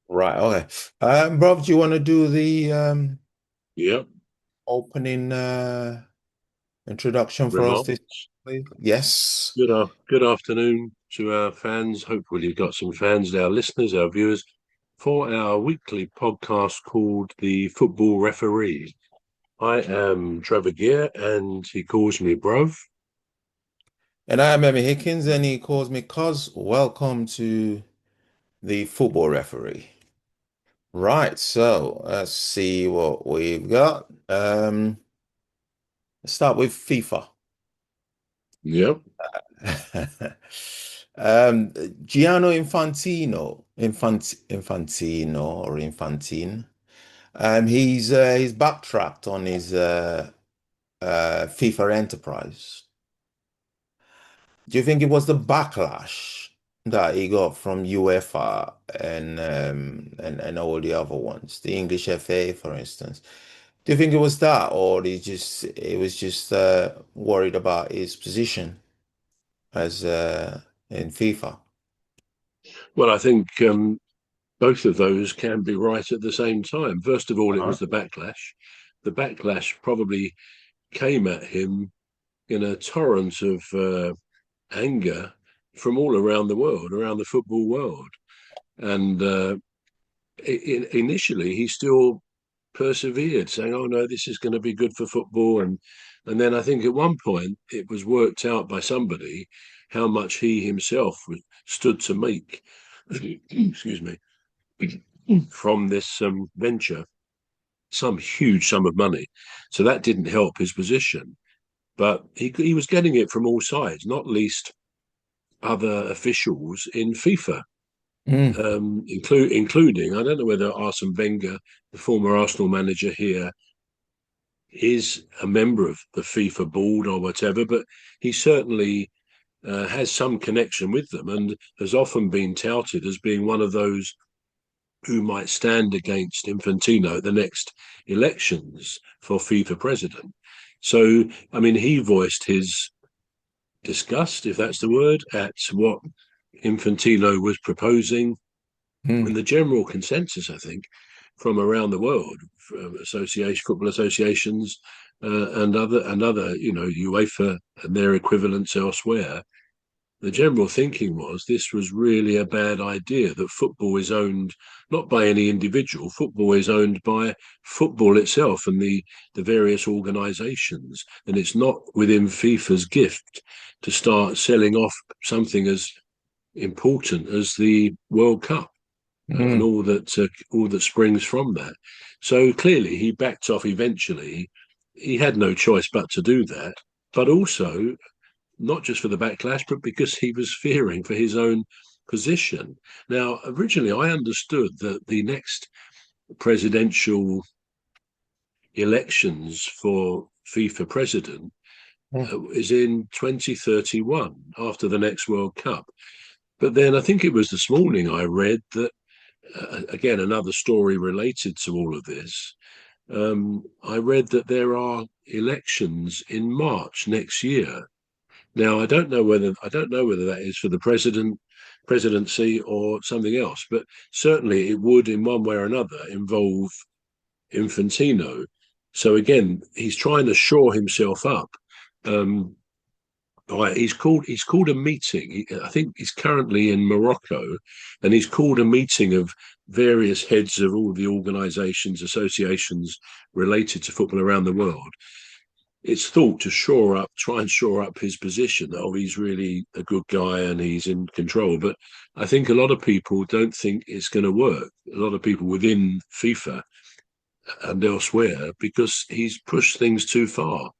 Right, okay. Bro, do you want to do the Yep. opening introduction for us this Remarks. week? Yes. Good afternoon to our fans. Hopefully, you've got some fans, our listeners, our viewers, for our weekly podcast called The Football Referee. I am Trevor Gear, and he calls me Bruv. And I'm Emmy Hickins, and he calls me Cuz. Welcome to the football referee. Right, so let's see what we've got. Let's start with FIFA. Yep. Um, Gianno Infantino or Infantine. He's backtracked on his FIFA Enterprise. Do you think it was the backlash that he got from UEFA and all the other ones, the English FA, for instance? Do you think it was that, or he was just worried about his position as in FIFA? Well, I think both of those can be right at the same time. First of all, it Uh-huh. was the backlash. The backlash probably came at him in a torrent of anger from all around the world, around the football world. And initially, he still persevered, saying, "Oh no, this is going to be good for football." And then I think at one point it was worked out by somebody how much he himself stood to make, excuse me, from this venture, some huge sum of money. So that didn't help his position. But he was getting it from all sides, not least other officials in FIFA, Mm. including, I don't know whether Arsene Wenger, the former Arsenal manager here, is a member of the FIFA board or whatever, but he certainly has some connection with them and has often been touted as being one of those who might stand against Infantino at the next elections for FIFA president. So, I mean, he voiced his disgust, if that's the word, at what Infantino was proposing. Mm. And the general consensus, I think, from around the world, football associations, and other, UEFA and their equivalents elsewhere, the general thinking was this was really a bad idea, that football is owned not by any individual, football is owned by football itself and the various organizations. And it's not within FIFA's gift to start selling off something as important as the World Cup and Mm. all that springs from that. So clearly, he backed off eventually. He had no choice but to do that, but also not just for the backlash, but because he was fearing for his own position. Now, originally, I understood that the next presidential elections for FIFA president Mm. is in 2031 after the next World Cup. But then I think it was this morning I read that, again, another story related to all of this. I read that there are elections in March next year. Now, I don't know whether that is for the presidency or something else, but certainly it would, in one way or another, involve Infantino. So again, he's trying to shore himself up. Um, he's called a meeting. I think he's currently in Morocco, and he's called a meeting of various heads of all the organisations, associations related to football around the world. It's thought to try and shore up his position. Oh, he's really a good guy and he's in control. But I think a lot of people don't think it's going to work. A lot of people within FIFA and elsewhere, because he's pushed things too far.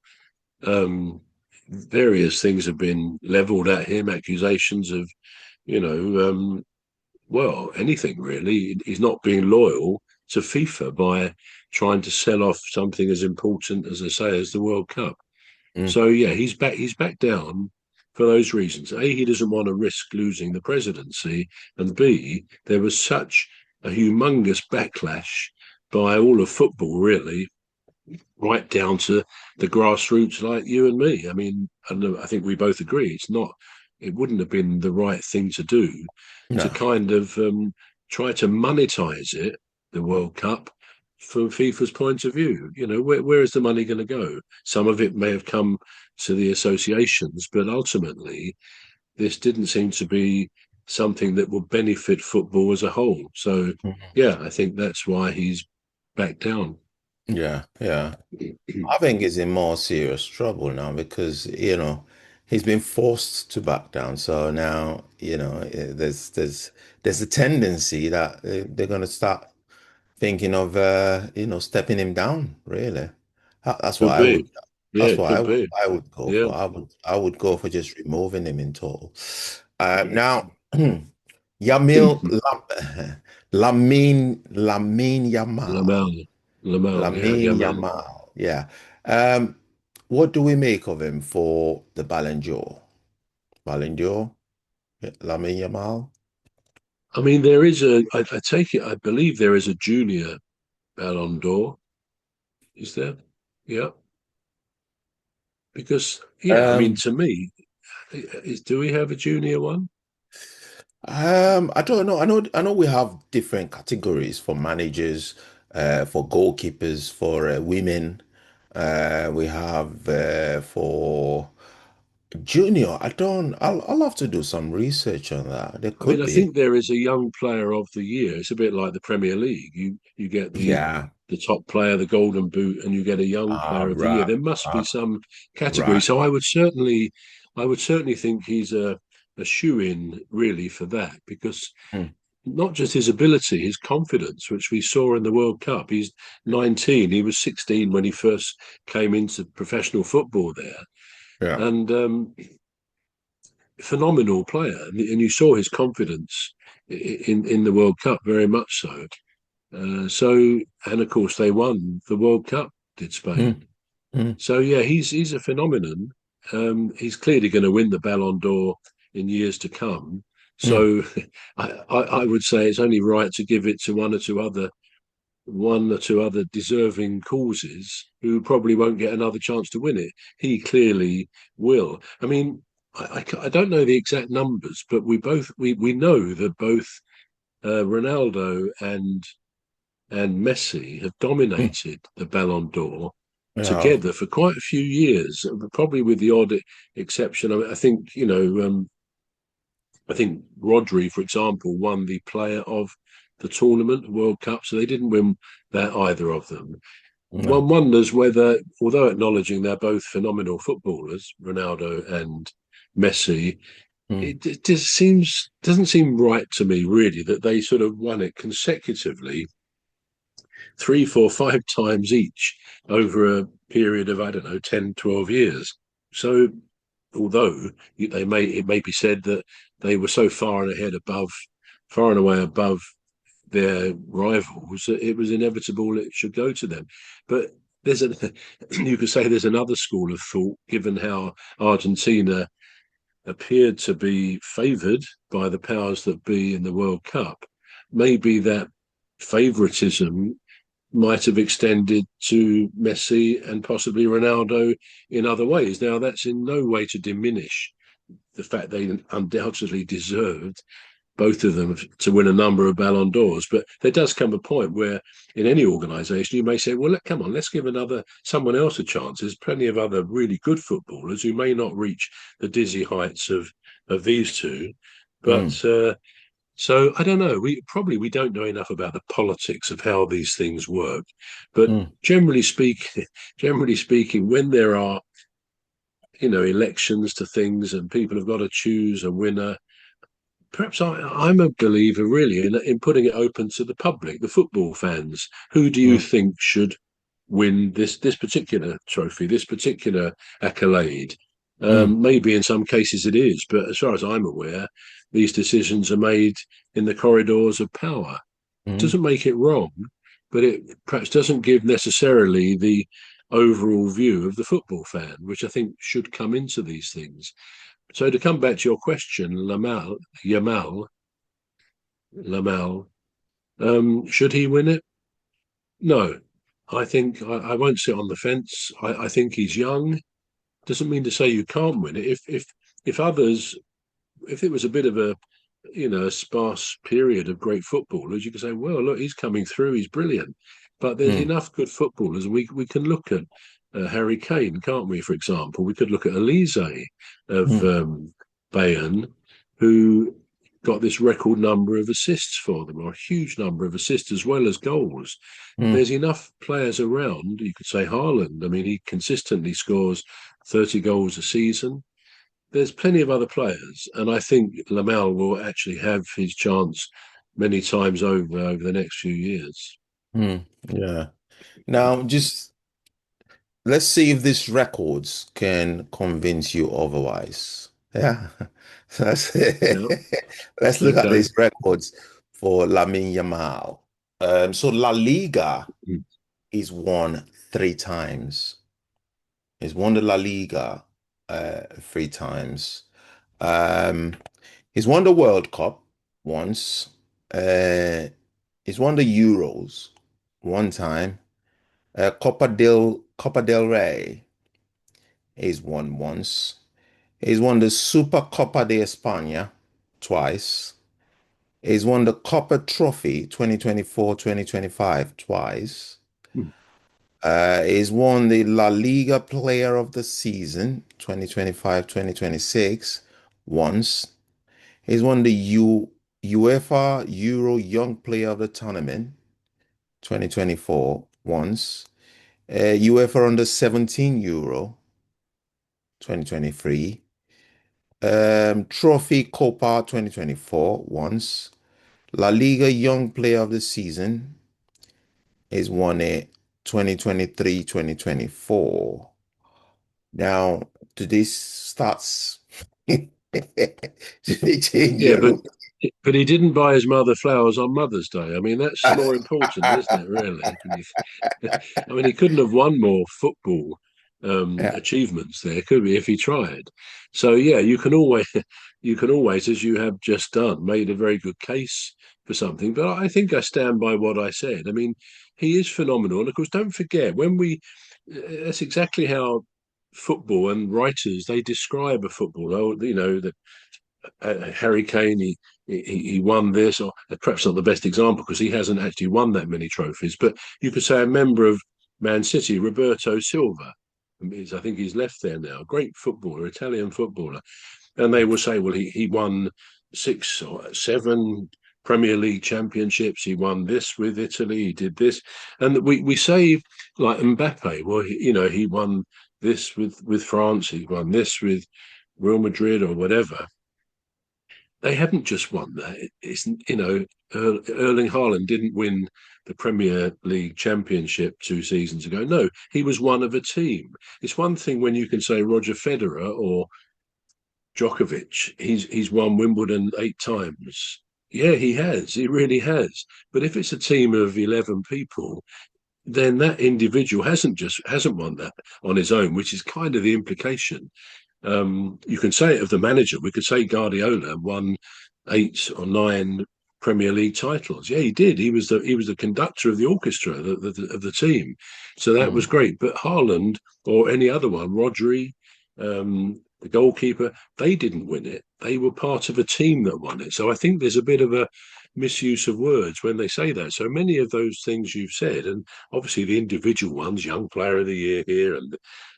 Um, Various things have been levelled at him, accusations of, you know, well, anything really. He's not being loyal to FIFA by trying to sell off something as important, as I say, as the World Cup. Mm. So yeah, he's back down for those reasons. A, he doesn't want to risk losing the presidency, and B, there was such a humongous backlash by all of football, really, right down to the grassroots, like you and me. I mean, I think we both agree it wouldn't have been the right thing to do to No. kind of try to monetize it, the World Cup, from FIFA's point of view. Where is the money going to go? Some of it may have come to the associations, but ultimately, this didn't seem to be something that will benefit football as a whole. So, Mhm. yeah, I think that's why he's back down. Yeah, yeah. I think he's in more serious trouble now because, he's been forced to back down. So now, there's a tendency that they're going to start thinking of, stepping him down, really. That's what Could I would, be. Yeah, that's it what could be. I would go Yeah. for. I would go for just removing him in total. Now, Lamine Yamal. Lamel. Lamel. Yeah, Lamine Yamal. Yamal. Yeah. Um, what do we make of him for the Ballon d'Or? Ballon d'Or? Lamine Yamal? I mean, there is I take it, I believe there is a junior Ballon d'Or. Is there? Yeah. Because, yeah, I mean, Um, to me, do we have a junior one? I don't know. I know we have different categories for managers, for goalkeepers, for women. We have for junior. I'll have to do some research on that. There I mean, could I be. think there is a young player of the year. It's a bit like the Premier League. You get Yeah. the top player, the Golden Boot, and you get a young player of the year. Right. There must be Right. some category. Right. So I would certainly think he's a shoe in really for that, because Mm, not just his ability, his confidence, which we saw in the World Cup. He's 19. He was 16 when he first came into professional football there, yeah. and phenomenal player. And you saw his confidence in the World Cup, very much so. And of course they won the World Cup. Did Spain? Mm, mm, So yeah, he's a phenomenon. He's clearly going to win the Ballon d'Or in years to come. mm. So I would say it's only right to give it to one or two other deserving causes who probably won't get another chance to win it. He clearly will. I mean, I don't know the exact numbers, but we know that both Ronaldo and Messi have Mm. dominated the Ballon d'Or Yeah. together for quite a few years, probably with the odd exception. I mean, I think Rodri, for example, won the Player of the Tournament World Cup, so they didn't win that, either of them. No. One wonders whether, although acknowledging they're both phenomenal footballers, Ronaldo and Messi, Mm. it just seems doesn't seem right to me, really, that they sort of won it consecutively three, four, five times each over a period of, I don't know, 10, 12 years. So although it may be said that they were so far and away above their rivals, that it was inevitable it should go to them. But there's a you could say there's another school of thought, given how Argentina appeared to be favoured by the powers that be in the World Cup. Maybe that favouritism might have extended to Messi and possibly Ronaldo in other ways. Now, that's in no way to diminish the fact they undoubtedly deserved, both of them, to win a number of Ballon d'Ors. But there does come a point where, in any organisation, you may say, "Well, come on, let's give someone else a chance." There's plenty of other really good footballers who may not reach the dizzy heights of these two, Mm. but so I don't know. We don't know enough about the politics of how these things work, but Mm. generally speaking, when there are elections to things and people have got to choose a winner, perhaps I'm a believer really in putting it open to the public, the football fans. Who do you Mm. think should win this particular trophy, this particular accolade? Mm. Maybe in some cases it is, but as far as I'm aware, these decisions are made in the corridors of power. Mm. Doesn't make it wrong, but it perhaps doesn't give necessarily the overall view of the football fan, which I think should come into these things. So to come back to your question, Lamal, should he win it? No. I think I won't sit on the fence. I think he's young. Doesn't mean to say you can't win it. If others, if it was a bit of a sparse period of great footballers, you can say, well, look, he's coming through, he's brilliant. But there's Mm, enough good footballers. We can look at Harry Kane, can't we? For example, we could look at Olise of mm, Bayern, who got this record number of assists for them, or a huge number of assists as well as goals. mm, There's enough players around. You could say Haaland. I mean, he consistently scores 30 goals a season. There's plenty of other players, and I think Lamel will actually have his chance many times over the next few years. yeah. Now, just let's see if these records can convince you otherwise. Yeah. So Yeah. let's look at Okay. these records for Lamine Yamal. So La Liga is won three times. He's won the La Liga three times. Um, he's won the World Cup once. Uh, he's won the Euros one time. Copa del Rey he's won once. He's won the Super Copa de España twice. He's won the Copa Trophy 2024-2025 twice. He's won the La Liga Player of the Season 2025-2026 once. He's won the UEFA Euro Young Player of the Tournament 2024 once. UEFA Under 17 Euro 2023. Trophy Copa 2024 once. La Liga Young Player of the Season is won it 2023-2024. Now, do these stats do they change Yeah, your but he didn't buy his mother flowers on Mother's Day. I mean, that's more important, isn't it? Really? I mean, he couldn't have won more football Yeah, achievements there, could he, if he tried? So yeah, you can always, as you have just done, made a very good case for something. But I think I stand by what I said. I mean, he is phenomenal, and of course, don't forget when we. That's exactly how football and writers they describe a football. Oh, that Harry Kane, he won this, or perhaps not the best example because he hasn't actually won that many trophies. But you could say a member of Man City, Roberto Silva. I think he's left there now. Great footballer, Italian footballer, and they will say, well, he won 6 or 7 Premier League championships. He won this with Italy. He did this, and we say like Mbappe. Well, he won this with France. He won this with Real Madrid or whatever. They haven't just won that. It's Erling Haaland didn't win the Premier League Championship 2 seasons ago. No, he was one of a team. It's one thing when you can say Roger Federer or Djokovic, he's won Wimbledon 8 times. Yeah, he has. He really has. But if it's a team of 11 people, then that individual hasn't won that on his own, which is kind of the implication. You can say it of the manager. We could say Guardiola won 8 or 9 Premier League titles. Yeah, he did. He was the conductor of the orchestra of the team, so that was mm, great. But Haaland or any other one, Rodri, the goalkeeper, they didn't win it. They were part of a team that won it. So I think there's a bit of a misuse of words when they say that. So many of those things you've said, and obviously the individual ones, young player of the year here and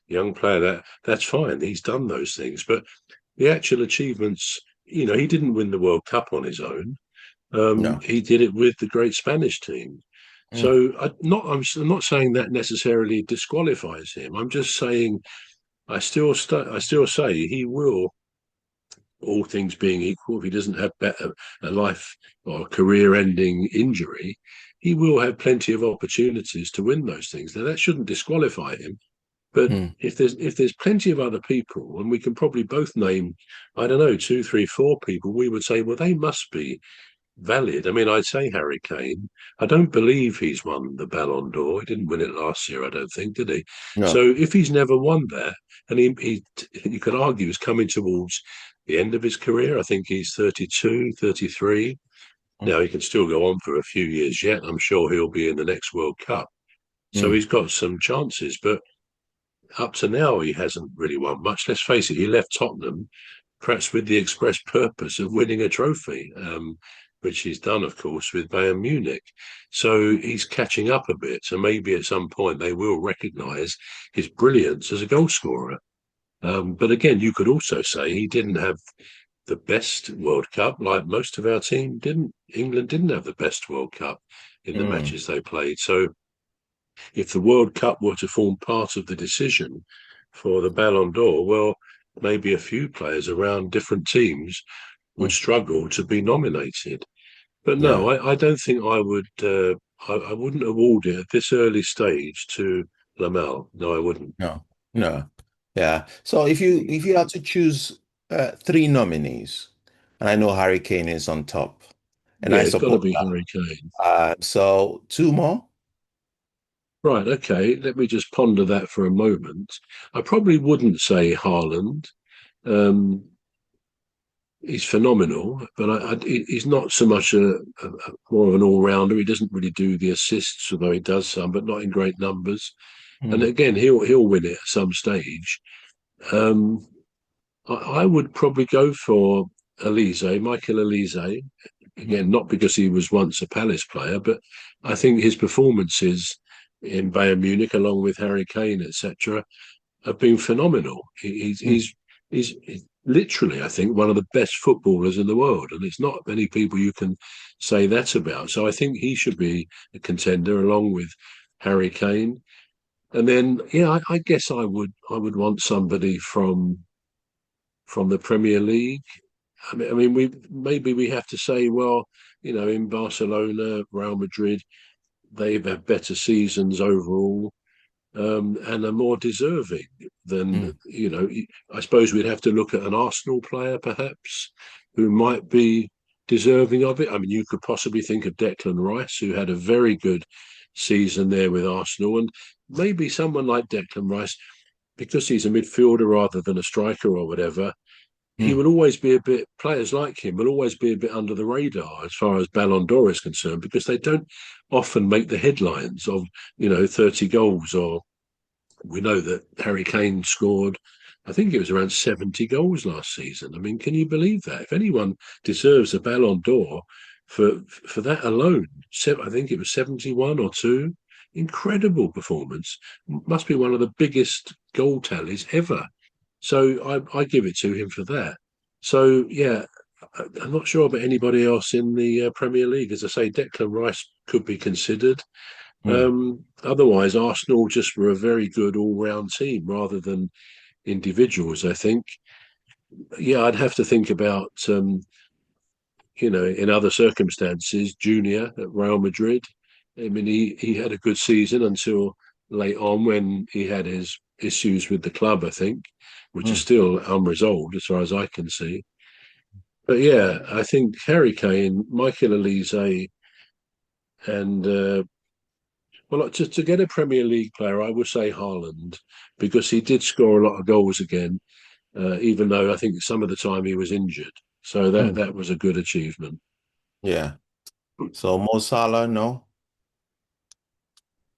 young player that's fine. He's done those things, but the actual achievements, he didn't win the World Cup on his own. no. He did it with the great Spanish team. Mm, So I'm not saying that necessarily disqualifies him. I'm just saying I still say he will, all things being equal, if he doesn't have a life or career-ending injury, he will have plenty of opportunities to win those things. Now that shouldn't disqualify him. But mm, if there's plenty of other people, and we can probably both name, I don't know, 2, 3, 4 people, we would say, well, they must be valid. I mean, I'd say Harry Kane. I don't believe he's won the Ballon d'Or. He didn't win it last year, I don't think, did he? So no. if he's never won that, and you could argue he's coming towards the end of his career. I think he's 32, 33. Mm, Now he can still go on for a few years yet. I'm sure he'll be in the next World Cup. So mm, he's got some chances, but up to now he hasn't really won much. Let's face it, he left Tottenham perhaps with the express purpose of winning a trophy, which he's done, of course, with Bayern Munich. So he's catching up a bit. So maybe at some point they will recognise his brilliance as a goalscorer. But again, you could also say he didn't have the best World Cup, like most of our team didn't. England didn't have the best World Cup in the Mm, matches they played. So if the World Cup were to form part of the decision for the Ballon d'Or, well, maybe a few players around different teams would mm, struggle to be nominated. But no, yeah. I don't think I would. I wouldn't award it at this early stage to Lamel. No, I wouldn't. No. No. Yeah. So if you had to choose three nominees, and I know Harry Kane is on top, and Yeah, I it's got to support be that. Harry Kane. So two more. Right. Okay. Let me just ponder that for a moment. I probably wouldn't say Haaland. Um, he's phenomenal, but he's not so much more of an all-rounder. He doesn't really do the assists, although he does some, but not in great numbers. And Mm, again, he'll win it at some stage. Um, I would probably go for Olise, Michael Olise. mm, Again, not because he was once a Palace player, but I think his performances in Bayern Munich, along with Harry Kane, etc., have been phenomenal. mm, He's literally, I think, one of the best footballers in the world, and it's not many people you can say that about. So I think he should be a contender along with Harry Kane. And then, yeah, I guess I would want somebody from the Premier League. I mean, we have to say, well, in Barcelona, Real Madrid, they've had better seasons overall, and are more deserving than mm, I suppose we'd have to look at an Arsenal player, perhaps, who might be deserving of it. I mean, you could possibly think of Declan Rice, who had a very good season there with Arsenal, and maybe someone like Declan Rice, because he's a midfielder rather than a striker or whatever, he mm, will always be a bit, players like him will always be a bit under the radar as far as Ballon d'Or is concerned, because they don't often make the headlines of, 30 goals. Or we know that Harry Kane scored, I think it was around 70 goals last season. I mean, can you believe that? If anyone deserves a Ballon d'Or for that alone, I think it was 71 or two. Incredible performance. Must be one of the biggest goal tallies ever. So I give it to him for that. So yeah, I'm not sure about anybody else in the Premier League. As I say, Declan Rice could be considered. mm, Otherwise, Arsenal just were a very good all-round team rather than individuals. I think. Yeah, I'd have to think about in other circumstances, Junior at Real Madrid. I mean, he had a good season until late on when he had his issues with the club, I think, which are mm. still unresolved as far as I can see. But yeah, I think Harry Kane, Michael Olise, and well, to get a Premier League player, I would say Haaland, because he did score a lot of goals again, even though I think some of the time he was injured. So that Mm. that was a good achievement. Yeah. So Mo Salah, no.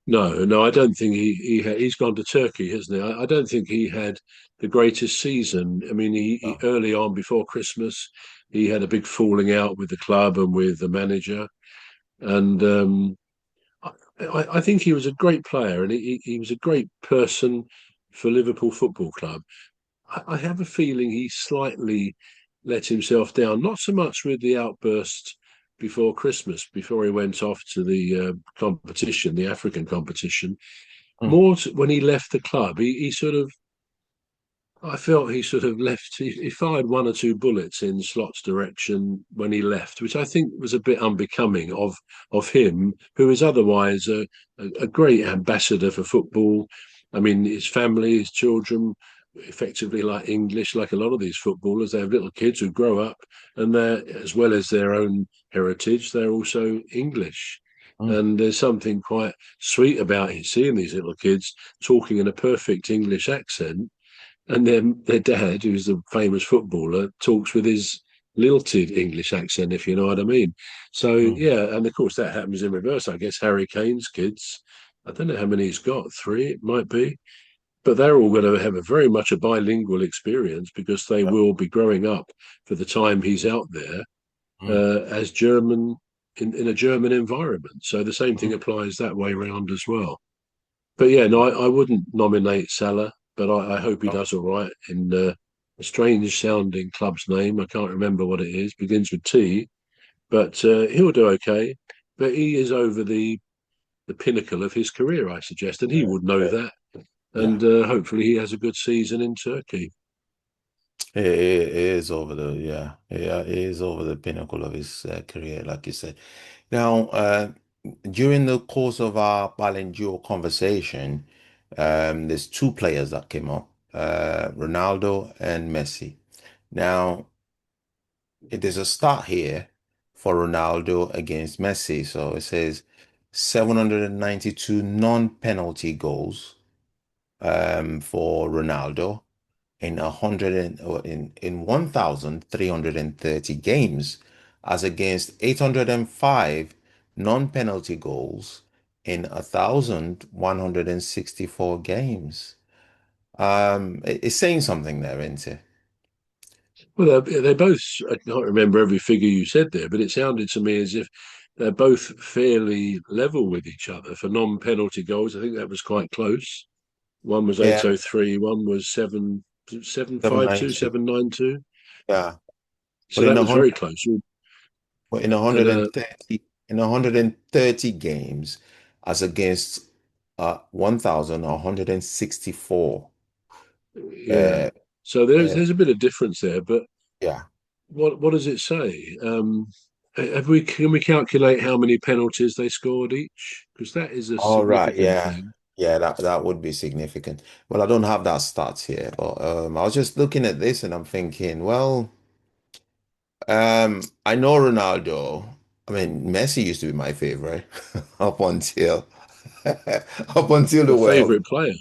No, no, I don't think he's gone to Turkey, hasn't he? I don't think he had the greatest season. I mean, he No. early on before Christmas, he had a big falling out with the club and with the manager, and I think he was a great player, and he was a great person for Liverpool Football Club. I have a feeling he slightly let himself down, not so much with the outburst before Christmas, before he went off to the competition, the African competition. Mm, More when he left the club, he sort of, I felt he sort of left. He fired one or two bullets in Slot's direction when he left, which I think was a bit unbecoming of him, who is otherwise a great ambassador for football. I mean, his family, his children, effectively like English, like a lot of these footballers. They have little kids who grow up, and they're, as well as their own heritage, they're also English. mm, And there's something quite sweet about it, seeing these little kids talking in a perfect English accent, and then their dad, who's a famous footballer, talks with his lilted English accent, if you know what I mean. So mm. yeah, and of course that happens in reverse. I guess Harry Kane's kids. I don't know how many he's got. Three, it might be. but they're all going to have a very much a bilingual experience because they will be growing up for the time he's out there Mm. as German in a German environment. So the same thing Mm. applies that way around as well. But yeah, no, I wouldn't nominate Salah, but I hope he Oh, does all right in a strange sounding club's name. I can't remember what it is. Begins with T, but he'll do okay. But he is over the pinnacle of his career, I suggest, and he yeah, would know yeah, that. yeah. And hopefully, he has a good season in Turkey. It is over the yeah, yeah, it is over the pinnacle of his career, like you said. Now, during the course of our Ballon d'Or conversation, there's two players that came up, Ronaldo and Messi. Now, it is a start here for Ronaldo against Messi. So it says 792 non-penalty goals for Ronaldo in 1,330 games, as against 805 non-penalty goals in 1,164 games. It's saying something there, isn't it? Well, they're both, I can't remember every figure you said there, but it sounded to me as if they're both fairly level with each other for non penalty goals. I think that was quite close. One was Yeah, 803, one was 752, 792. 792. Yeah, So but in that a was very hundred, close. but And 130 games, as against 1,164. yeah, Uh, so uh, there's a bit of difference there. But yeah. what does it say? Have we can we calculate how many penalties they scored each? Because that is a All right. significant Yeah. thing. Yeah, that would be significant. Well, I don't have that stats here, but I was just looking at this and I'm thinking, well, I know Ronaldo. I mean, Messi used to be my favorite up until up until the Your World. favourite player,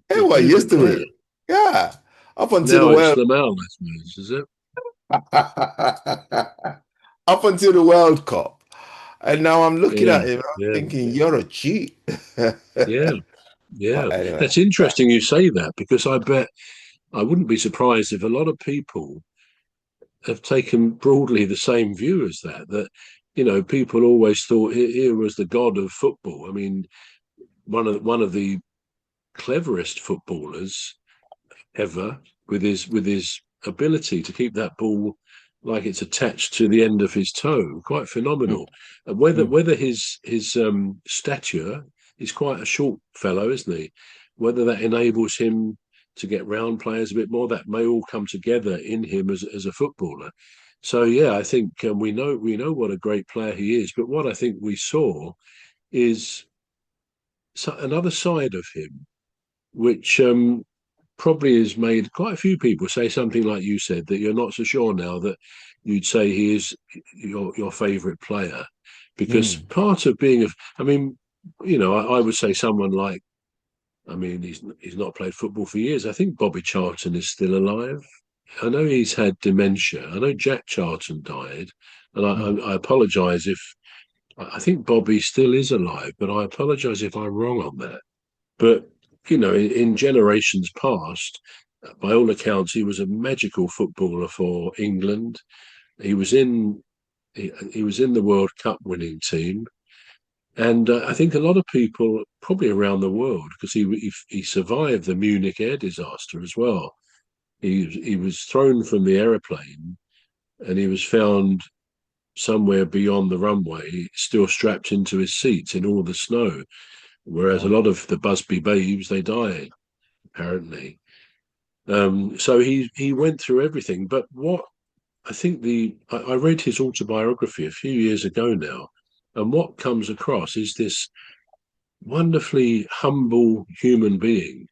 Yeah, your well, it used favourite to player. be. Yeah. Up until the Now it's World. Lamelle, I suppose, is it? Up until the World Cup. And now I'm looking Yeah, at him, I'm yeah, thinking, you're a cheat. yeah, yeah. But anyway, That's interesting you say that because I bet I wouldn't be surprised if a lot of people have taken broadly the same view as that. That people always thought here was the god of football. I mean, one of the cleverest footballers ever with his ability to keep that ball like it's attached to the end of his toe, quite mm, phenomenal. And whether mm, whether his stature, he's quite a short fellow, isn't he? Whether that enables him to get round players a bit more, that may all come together in him as a footballer. So yeah, I think we know what a great player he is. But what I think we saw is another side of him, which probably has made quite a few people say something like you said, that you're not so sure now that you'd say he is your favourite player, because mm. part of being I mean, I would say someone like, I mean, he's not played football for years. I think Bobby Charlton is still alive. I know he's had dementia. I know Jack Charlton died, and Mm. I apologise if I think Bobby still is alive, but I apologise if I'm wrong on that. But in generations past, by all accounts, he was a magical footballer for England. He was in he was in the World Cup winning team, and I think a lot of people, probably around the world, because he survived the Munich air disaster as well. He was thrown from the aeroplane, and he was found somewhere beyond the runway, still strapped into his seat in all the snow. Whereas a Oh, lot of the Busby babes, they died apparently. So he went through everything. But what I think I read his autobiography a few years ago now, and what comes across is this wonderfully humble human being.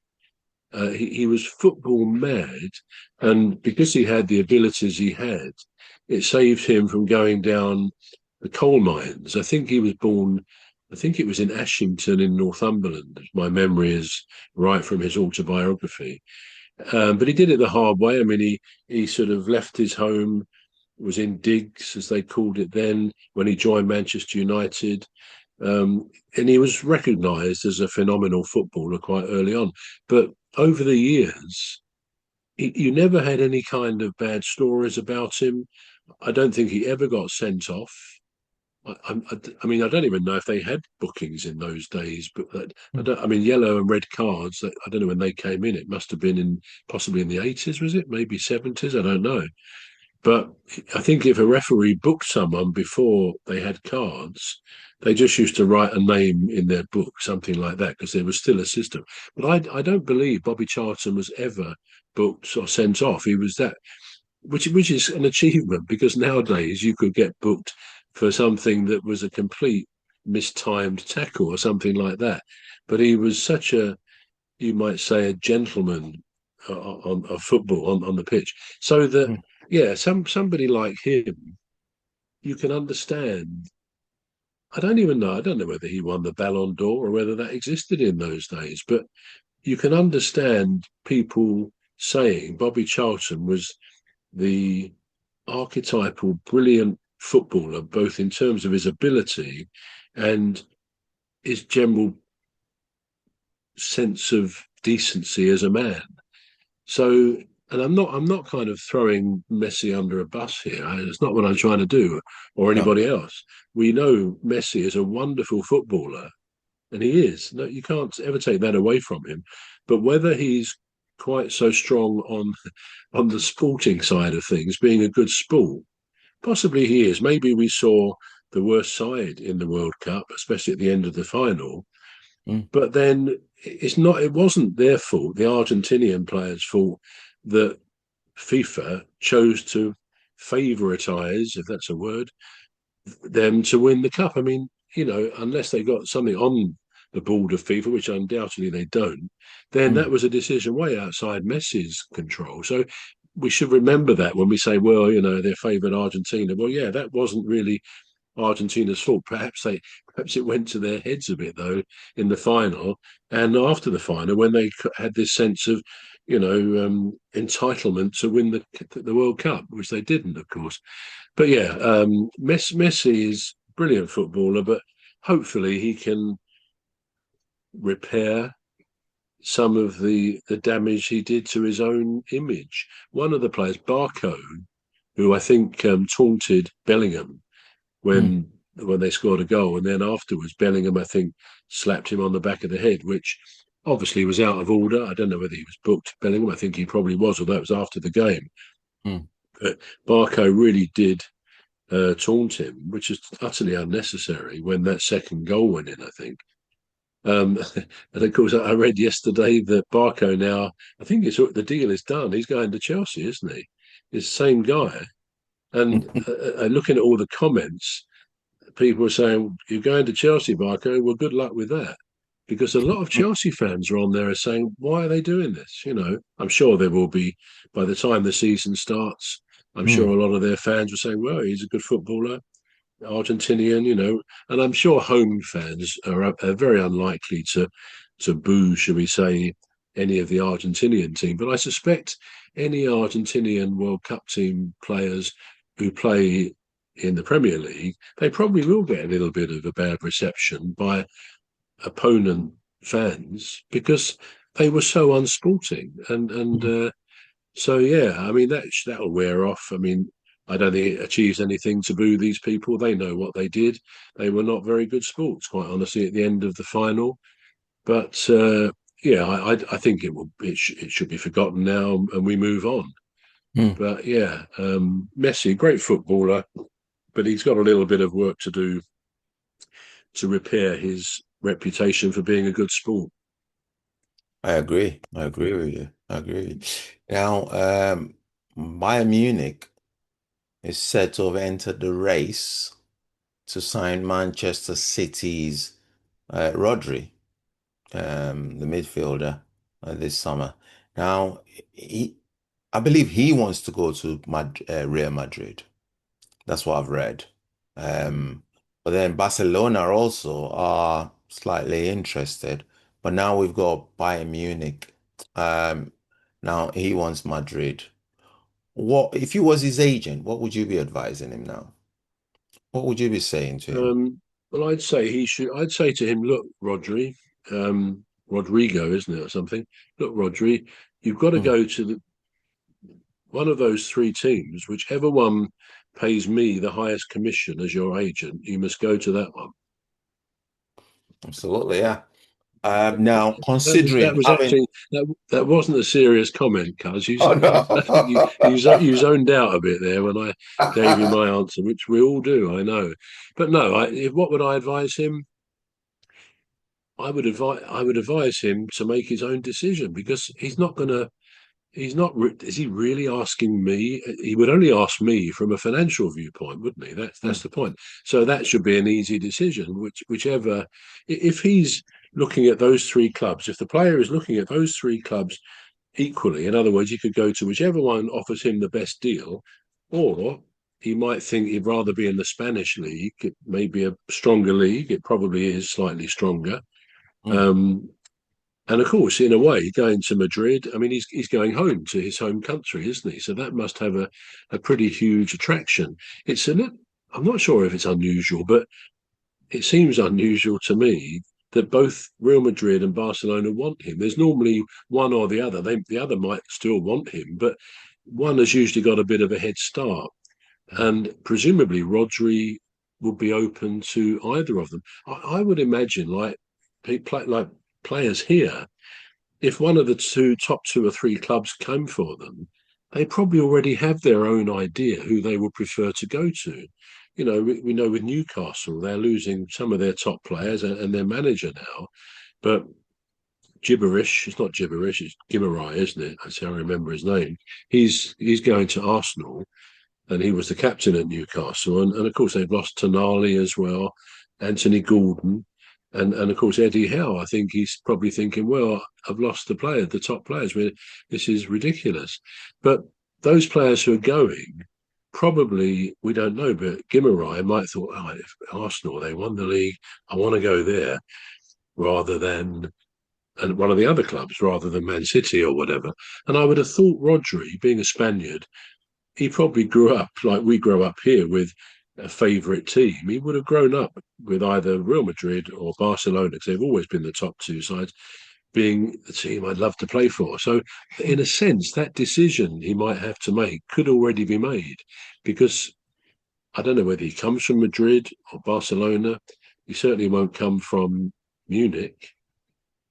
He was football mad, and because he had the abilities he had, it saved him from going down the coal mines. I think he was born. I think it was in Ashington in Northumberland. If my memory is right from his autobiography. But he did it the hard way. I mean, he sort of left his home, was in digs, as they called it then, when he joined Manchester United. And he was recognised as a phenomenal footballer quite early on. But over the years, you never had any kind of bad stories about him. I don't think he ever got sent off. I mean, I don't even know if they had bookings in those days, but I Mm. don't. I mean, yellow and red cards. I don't know when they came in. It must have been in possibly in the 80s, was it? Maybe 70s. I don't know. But I think if a referee booked someone before they had cards, they just used to write a name in their book, something like that, because there was still a system. But I don't believe Bobby Charlton was ever booked or sent off. He was that, which is an achievement because nowadays you could get booked for something that was a complete mistimed tackle or something like that. But he was such a, you might say, a gentleman on of football on the pitch, so that Mm. yeah, somebody like him, you can understand. I don't even know. I don't know whether he won the Ballon d'Or or whether that existed in those days, but you can understand people saying Bobby Charlton was the archetypal brilliant footballer, both in terms of his ability and his general sense of decency as a man. So, and I'm not kind of throwing Messi under a bus here. It's not what I'm trying to do, or No. anybody else. We know Messi is a wonderful footballer, and he is. No, you can't ever take that away from him. But whether he's quite so strong on the sporting side of things, being a good sport, possibly he is. Maybe we saw the worst side in the World Cup, especially at the end of the final. Mm. But then it's not. It wasn't their fault. The Argentinian players' fault that FIFA chose to favoritize, if that's a word, them to win the cup. I mean, unless they got something on the board of FIFA, which undoubtedly they don't, then Mm. that was a decision way outside Messi's control. So we should remember that when we say, well, they favoured Argentina. Well, yeah, that wasn't really Argentina's fault. Perhaps it went to their heads a bit though in the final and after the final when they had this sense of, entitlement to win the World Cup, which they didn't, of course. But yeah, Messi is a brilliant footballer, but hopefully he can repair some of the damage he did to his own image. One of the players, Barco, who I think taunted Bellingham Mm. when they scored a goal, and then afterwards Bellingham, I think, slapped him on the back of the head, which obviously was out of order. I don't know whether he was booked, Bellingham. I think he probably was, although it was after the game. Mm. But Barco really did taunt him, which is utterly unnecessary when that second goal went in, I think. Um, and of course, I read yesterday that Barco now, I think the deal is done. He's going to Chelsea, isn't he? It's the same guy. And Mm. looking at all the comments, people are saying, "You're going to Chelsea, Barco. Well, good luck with that." Because a lot of Chelsea fans are on there saying, "Why are they doing this?" I'm sure there will be by the time the season starts. I'm sure Mm. a lot of their fans will say, "Well, he's a good footballer, Argentinian," and I'm sure home fans are very unlikely to boo, shall we say, any of the Argentinian team. But I suspect any Argentinian World Cup team players who play in the Premier League, they probably will get a little bit of a bad reception by opponent fans because they were so unsporting Mm. so yeah, I mean that'll wear off. I mean, I don't think it achieves anything to boo these people. They know what they did. They were not very good sports, quite honestly, at the end of the final. But yeah, I think it should be forgotten now, and we move on. Mm. But yeah, Messi, great footballer, but he's got a little bit of work to do to repair his reputation for being a good sport. I agree. I agree with you. I agree. Now, Bayern Munich is said to have entered the race to sign Manchester City's Rodri, the midfielder, this summer. Now, I believe he wants to go to Real Madrid. That's what I've read. Um, but then Barcelona also are slightly interested. But now we've got Bayern Munich. Um, now he wants Madrid. What if you was his agent, what would you be advising him now? What would you be saying to him? Well, I'd say he should. I'd say to him, look, Rodri. Rodrigo, isn't it, or something? Look, Rodri, you've got to Mm, go to one of those three teams, whichever one pays me the highest commission as your agent, you must go to that one. absolutely, yeah. Now, That considering was having, actually that wasn't a serious comment, cuz oh I think no, you zoned out a bit there when I gave you my answer, which we all do, I know. But no, what would I advise him? I would advise him to make his own decision because he's not going to. He's not. Is he really asking me? He would only ask me from a financial viewpoint, wouldn't he? That's Mm, the point. So that should be an easy decision. Whichever, if he's looking at those three clubs, if the player is looking at those three clubs equally, in other words, he could go to whichever one offers him the best deal, or he might think he'd rather be in the Spanish league. It may be a stronger league. It probably is slightly stronger. mm, Um, and of course, in a way, going to Madrid, I mean, he's going home to his home country, isn't he? So that must have a pretty huge attraction. It's a I'm not sure if it's unusual, but it seems unusual to me that both Real Madrid and Barcelona want him. There's normally one or the other. The other might still want him, but one has usually got a bit of a head start. mm, And presumably Rodri would be open to either of them. I would imagine like players here, if one of the top two or three clubs came for them, they probably already have their own idea who they would prefer to go to. You know, we know with Newcastle, they're losing some of their top players and their manager now. But gibberish, it's not gibberish, it's Gimmerai, isn't it? That's how I remember his name. He's going to Arsenal and he was the captain at Newcastle. And of course, they've lost Tonali as well, Anthony Gordon, and of course Eddie Howe. I think he's probably thinking, well, I've lost the top players. This is ridiculous. But those players who are going, probably we don't know. But Gimmerai might have thought, oh, if Arsenal they won the league, I want to go there rather than and one of the other clubs rather than Man City or whatever. And I would have thought Rodri, being a Spaniard, he probably grew up like we grow up here with a favourite team. He would have grown up with either Real Madrid or Barcelona because they've always been the top two sides, being the team I'd love to play for. So, in a sense, that decision he might have to make could already be made because I don't know whether he comes from Madrid or Barcelona. He certainly won't come from Munich.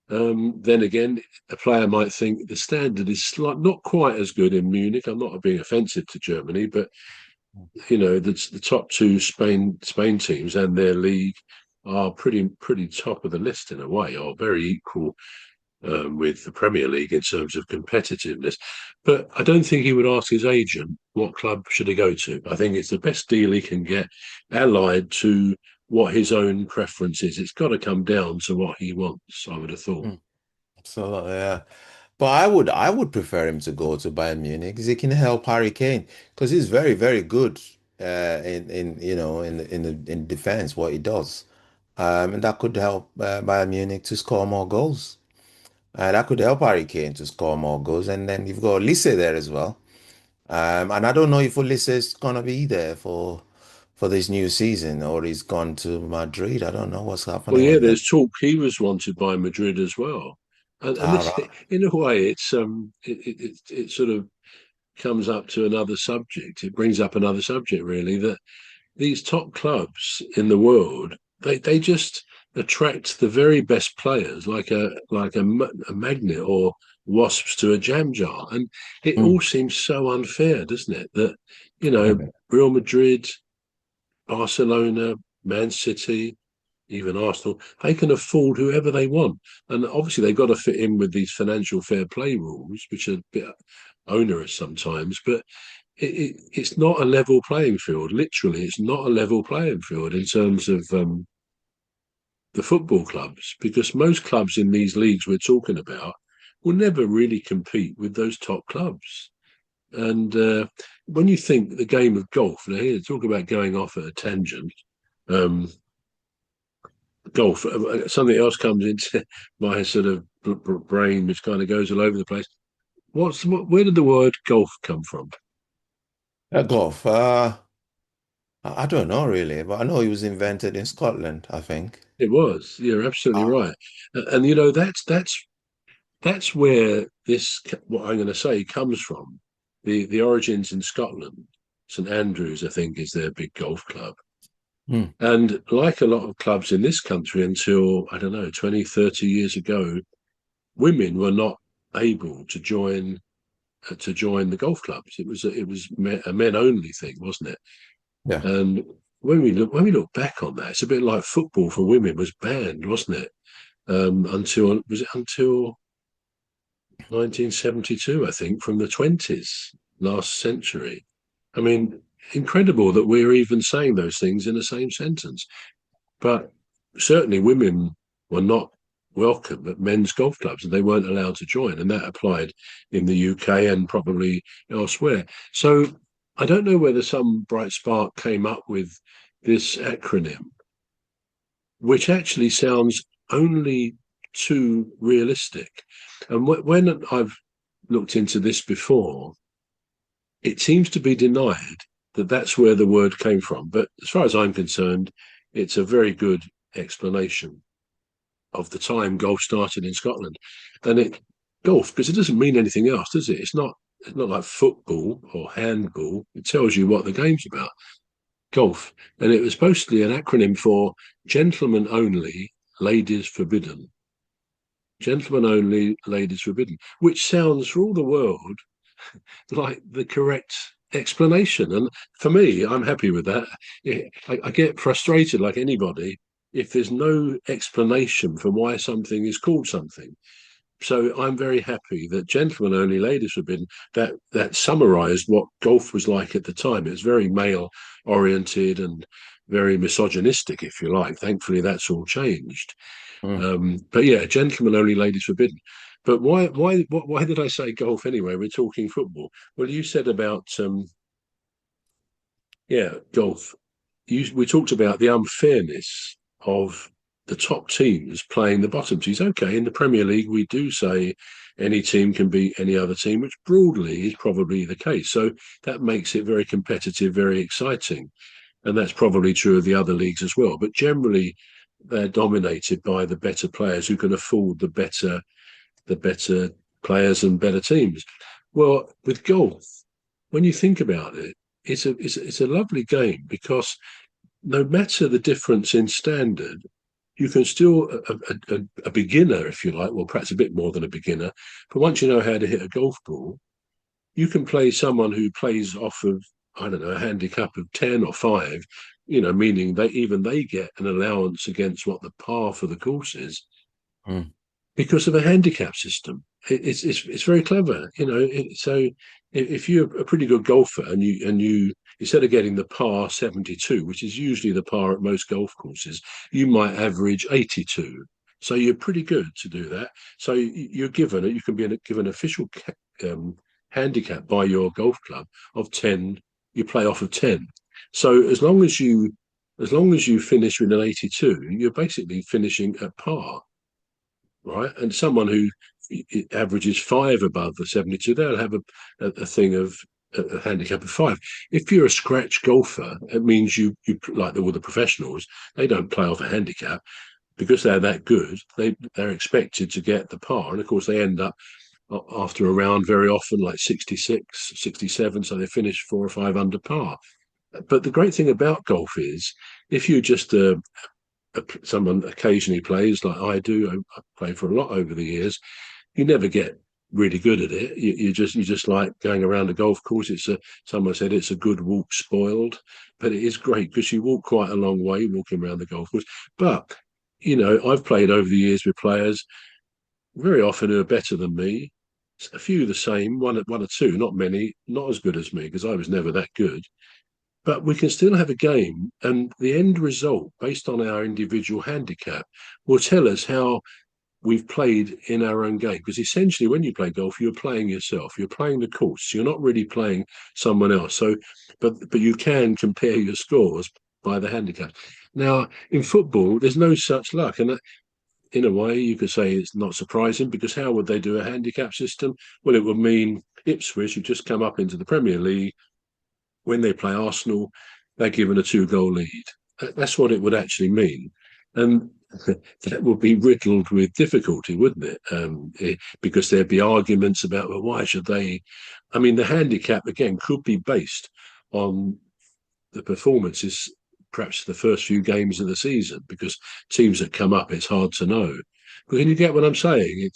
Then again, a player might think the standard is not quite as good in Munich. I'm not being offensive to Germany, but you know the top two Spain teams and their league are pretty top of the list in a way, are very equal with the Premier League in terms of competitiveness. But I don't think he would ask his agent what club should he go to. I think it's the best deal he can get, allied to what his own preference is. It's got to come down to what he wants, I would have thought. mm. Absolutely, yeah. But I would prefer him to go to Bayern Munich because he can help Harry Kane because he's very, very good in in defense what he does. And that could help Bayern Munich to score more goals. That could help Harry Kane to score more goals. And then you've got Olise there as well. And I don't know if Olise is gonna be there for this new season or he's gone to Madrid. I don't know what's Well, happening yeah, with that. there's talk he was wanted by Madrid as well, and All this, right. in a way, it sort of comes up to another subject. It brings up another subject, really, that these top clubs in the world they just attract the very best players like a magnet or wasps to a jam jar, and it all Mm. seems so unfair, doesn't it, that Real Madrid, Barcelona, Man City, even Arsenal, they can afford whoever they want. And obviously, they've got to fit in with these financial fair play rules, which are a bit onerous sometimes. But it's not a level playing field. Literally, it's not a level playing field in terms of the football clubs, because most clubs in these leagues we're talking about will never really compete with those top clubs. And when you think the game of golf, now here talk about going off at a tangent. Um, Golf, something else comes into my sort of brain, which kind of goes all over the place. Where did the word golf come from? Golf. I don't know really, but I know he was invented in Scotland, I think. It was. You're absolutely Ah. right. And you know, that's where this, what I'm going to say, comes from. The origins in Scotland. St Andrews, I think, is their big golf club. Hmm. And like a lot of clubs in this country until, I don't know, 20, 30 years ago, women were not able to join the golf clubs. It was a men only thing, wasn't it? Yeah. And when we look back on that, it's a bit like football for women was banned, wasn't it? Until was it until 1972, I think, from the 20s last century. I mean, incredible that we're even saying those things in the same sentence. But certainly women were not welcome at men's golf clubs and they weren't allowed to join. And that applied in the UK and probably elsewhere. So I don't know whether some bright spark came up with this acronym, which actually sounds only too realistic. And when I've looked into this before, it seems to be denied that that's where the word came from. But as far as I'm concerned, it's a very good explanation of the time golf started in Scotland. And it golf, because it doesn't mean anything else, does it? It's not like football or handball. It tells you what the game's about. Golf. And it was supposed to be an acronym for gentlemen only, ladies forbidden. Gentlemen only, ladies forbidden, which sounds for all the world like the correct explanation. And for me, I'm happy with that. I get frustrated like anybody if there's no explanation for why something is called something. So I'm very happy that gentlemen only, ladies forbidden. That summarised what golf was like at the time. It was very male oriented and very misogynistic, if you like. Thankfully, that's all changed. Hmm. But yeah, gentlemen only, ladies forbidden. But why did I say golf anyway? We're talking football. Well, you said about yeah, golf. We talked about the unfairness of the top teams playing the bottom teams. Okay, in the Premier League, we do say any team can beat any other team, which broadly is probably the case. So that makes it very competitive, very exciting. And that's probably true of the other leagues as well. But generally, they're dominated by the better players who can afford the better players and better teams. Well, with golf, when you think about it, it's a lovely game because no matter the difference in standard, you can still a beginner, if you like, well, perhaps a bit more than a beginner, but once you know how to hit a golf ball, you can play someone who plays off of, I don't know, a handicap of 10 or 5, meaning they get an allowance against what the par for the course is Hmm. because of a handicap system. It's very clever, so if you're a pretty good golfer and you instead of getting the par 72, which is usually the par at most golf courses, you might average 82. So you're pretty good to do that. So you're given it. You can be given official um, handicap by your golf club of 10. You play off of 10. So as long as you finish with an 82, you're basically finishing at par, right? And someone who averages 5 above the 72, they'll have a thing of a handicap of 5. If you're a scratch golfer, it means you like all the professionals, they don't play off a handicap because they're that good. They're expected to get the par, and of course they end up after a round very often like 66, 67, so they finish 4 or 5 under par. But the great thing about golf is if you're just someone occasionally plays like I do. I play for a lot over the years. You never get really good at it. You just like going around a golf course. Someone said it's a good walk spoiled, but it is great because you walk quite a long way walking around the golf course. But I've played over the years with players very often who are better than me. A few the same, one or two, not many, not as good as me because I was never that good, but we can still have a game, and the end result, based on our individual handicap, will tell us how we've played in our own game. Because essentially, when you play golf, you're playing yourself. You're playing the course. You're not really playing someone else. So, but you can compare your scores by the handicap. Now, in football, there's no such luck, and in a way, you could say it's not surprising because how would they do a handicap system? Well, it would mean Ipswich, who just come up into the Premier League, when they play Arsenal, they're given a 2-goal lead. That's what it would actually mean. And that would be riddled with difficulty, wouldn't it? Because there'd be arguments about, well, why should they? I mean, the handicap, again, could be based on the performances, perhaps the first few games of the season, because teams that come up, it's hard to know. But can you get what I'm saying?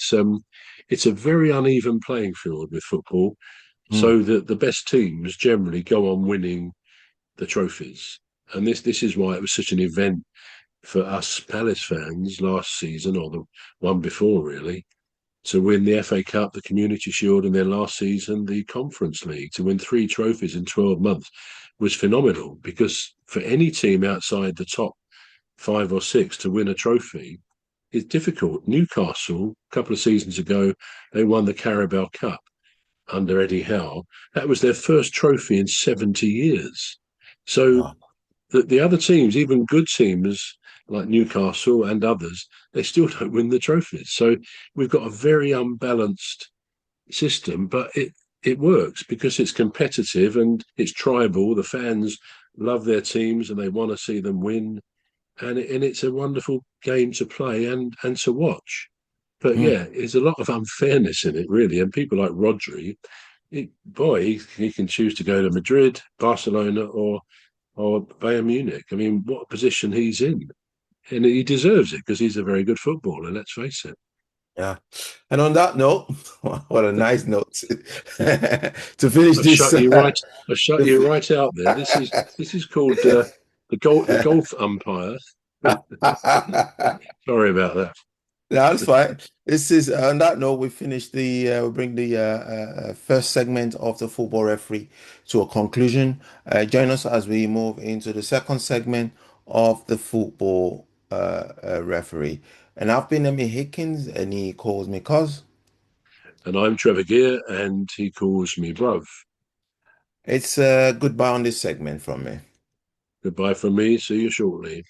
It's a very uneven playing field with football, Mm. so that the best teams generally go on winning the trophies. And this is why it was such an event for us Palace fans last season, or the one before, really, to win the FA Cup, the Community Shield, and then last season the Conference League. To win 3 trophies in 12 months was phenomenal, because for any team outside the top 5 or 6 to win a trophy is difficult. Newcastle, a couple of seasons ago, they won the Carabao Cup under Eddie Howe. That was their first trophy in 70 years. So Oh. the other teams, even good teams like Newcastle and others, they still don't win the trophies. So we've got a very unbalanced system, but it works because it's competitive and it's tribal. The fans love their teams and they want to see them win, and it's a wonderful game to play and to watch. But Mm. yeah, there's a lot of unfairness in it, really. And people like Rodri, he can choose to go to Madrid, Barcelona, or Bayern Munich. I mean, what position he's in, and he deserves it because he's a very good footballer. Let's face it. Yeah. And on that note, what a nice note to finish I've this. shut you right. I've shut you The, right out there. This is called the golf umpire. Sorry about that. No, that's fine. This is on that note, we finish we bring the first segment of the football referee to a conclusion. Join us as we move into the second segment of the football referee. And I've been Emmy Hickins, and he calls me Cos. And I'm Trevor Gear, and he calls me bruv. It's goodbye on this segment from me. Goodbye from me. See you shortly.